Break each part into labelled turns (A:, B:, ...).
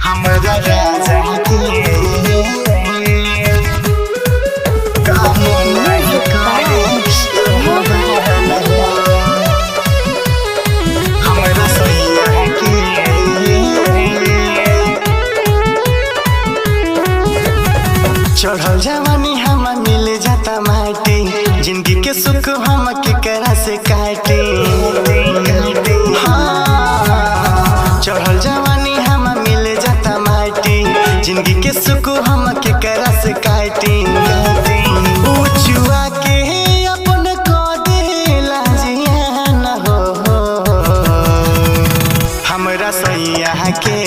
A: हमरा राजा के काम नहीं करे हमरा सैया के चढ़ल जवानी हम मिल जाता माटी जिंदगी के सुख हम केकरा से काटे। हाँ, चढ़ल जवानी हम मिल जाता माटी जिंदगी के सुख हम केकरा से काटे। उचुआ के अपन को देला जियान हो हमरा सैया के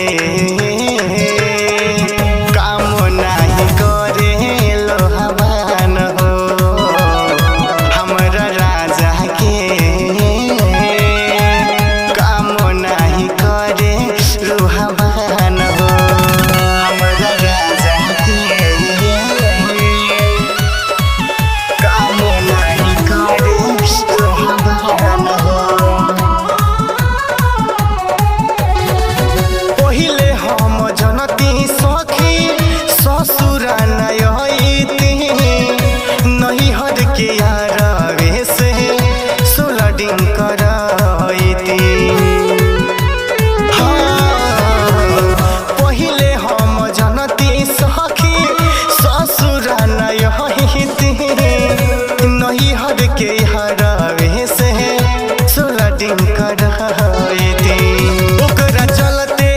A: ओकरा चलते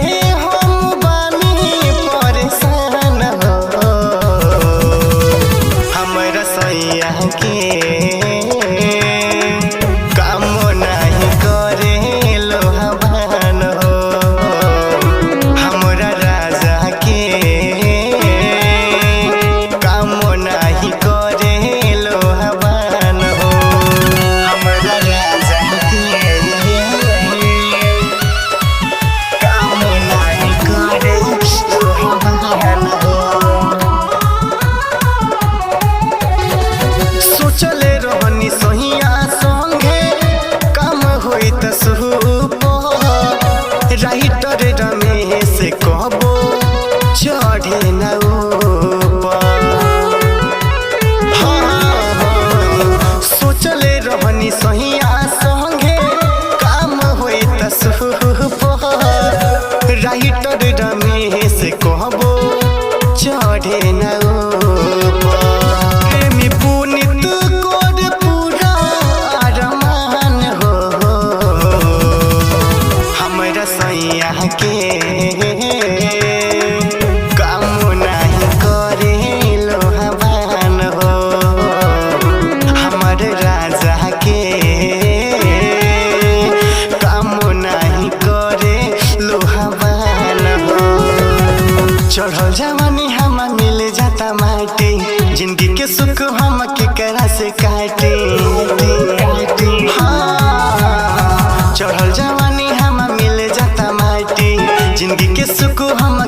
A: हम बानी परेशान हो हमरा सैया के काम नहीं करे लोहवान हो हमरा राजा के काम नहीं करे लोहवान हो हमरा राजा सोचले रहनी सोहिया संगे काम होई त राइटर रमेश कहबो चढ़े न सोचले रहनी सोहिया संगे काम होई त राइटर रमेश कहबो चढ़े न के काम नहीं करे लोहवान हो हमर राजा के काम नहीं करे लोहवान हो चढ़ल जवानी हम मिल जाता माटी जिंदगी के सुख हम केकरा से काटे। हाँ, चढ़ल जवानी हम मिल जाता माटी जिंदगी के सुख हम